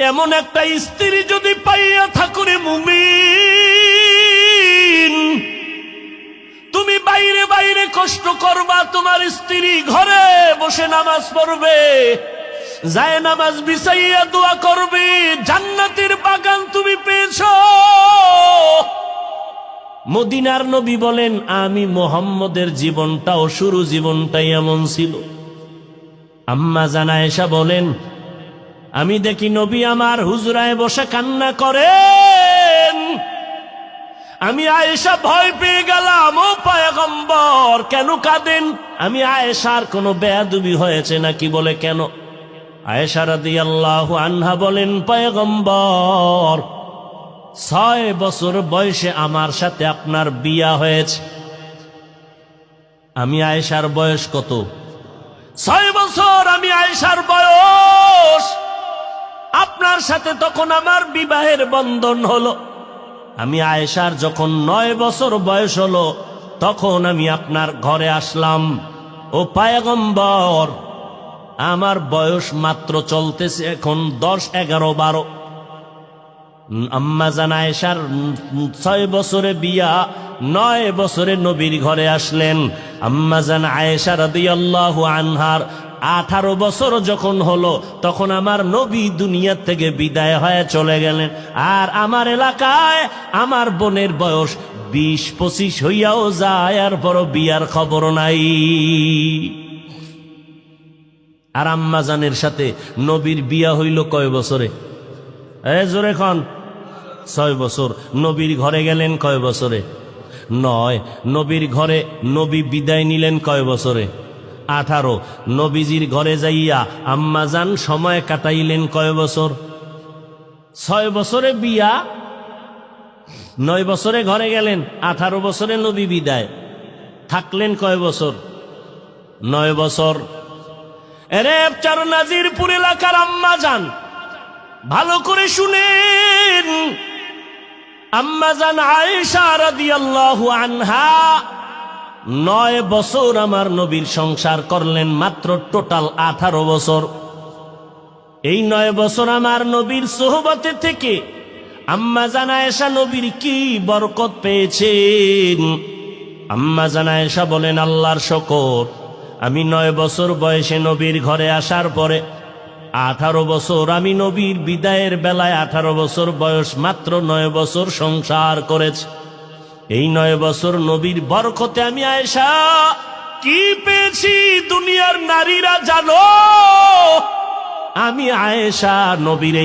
এমন একটা স্ত্রী যদি পাইয়া থাকো রে মুমিন, তুমি বাইরে বাইরে কষ্ট করবা, তোমার স্ত্রী ঘরে বসে নামাজ পড়বে, যায় নামাজ বিছাইয়া দোয়া করবে, জান্নাতের বাগান তুমি পেয়েছো। মদিনার নবী বলেন, আমি মুহাম্মদের জীবনটাও শুরু জীবনটাই এমন ছিল। আম্মা জান আয়েশা বলেন, আমি দেখি নবী আমার হুজরায় বসে কান্না করেন। আমি আয়েশা ভয় পেয়ে গেলাম, ও পয়গম্বর কেন কাঁদেন? আমি আয়েশার কোনো বেয়াদবি হয়েছে নাকি? বলে কেন? আয়েশা রাদিয়াল্লাহু আনহা বলেন, পয়গম্বর 6 বছর বয়সে আমার সাথে আপনার বিয়া হয়েছে। আমি আয়েশার বয়স কত? 6 বছর আমি আয়েশার বয়স। আপনার সাথে তখন আমার বিবাহের বন্ধন হলো। আমি আয়েশার যখন 9 বছর বয়স হলো, তখন আমি আপনার ঘরে আসলাম। ও পয়গম্বর, আমার বয়স মাত্র চলতেছে এখন 10, 11, 12। আম্মা জান আয়েশার 6 বছরে বিয়া, 9 বছরে নবীর ঘরে আসলেন। আম্মা জান আয়েশা রাদিয়াল্লাহু আনহার 18 বছর যখন হলো, তখন আমার নবী দুনিয়া থেকে বিদায় হয়ে চলে গেলেন। আর আমার এলাকায় আমার বোনের বয়স 20-25 হইয়াও যায়, আর বড় বিয়ার খবর নাই। আর আম্মা জানের সাথে নবীর বিয়া হইল কয় বছরে? জোরে খন। 6 বছর। নবীর ঘরে গেলেন কয় বছরে? 9। নবীর ঘরে নবী বিদায় নিলেন কয় বছরে? 18। নবীজির ঘরে যাইয়া আম্মাজান সময় কাটাইলেন কয় বছর? 6 বছরে বিয়া, 9 বছরে ঘরে গেলেন, 18 বছরে নবী বিদায়। থাকলেন কয় বছর? 9 বছর। এরে নাজিরপুর এলাকার আম্মাজান, ভালো করে শুনেন। আম্মাজান আয়েশা রাদিয়াল্লাহু আনহা 9 বছর আমার নবীর সংসার করলেন, মাত্র টোটাল 18 বছর। এই 9 বছর আমার নবীর সোহবতে থেকে আম্মাজান আয়েশা নবীর কি বরকত পেয়েছেন। আম্মাজান আয়েশা বলেন, আল্লাহর শুকর, আমি 9 বছর বয়সে নবীর ঘরে আসার পরে 18 বছর আমি নবীর বিদায়ের বেলায় 18 বছর বয়স, মাত্র 9 বছর সংসার করেছি। এই 9 বছর নবীর বরকতে আমি আয়েশা কি পেয়েছি দুনিয়ার নারীরা জানো? আমি আয়েশা নবীর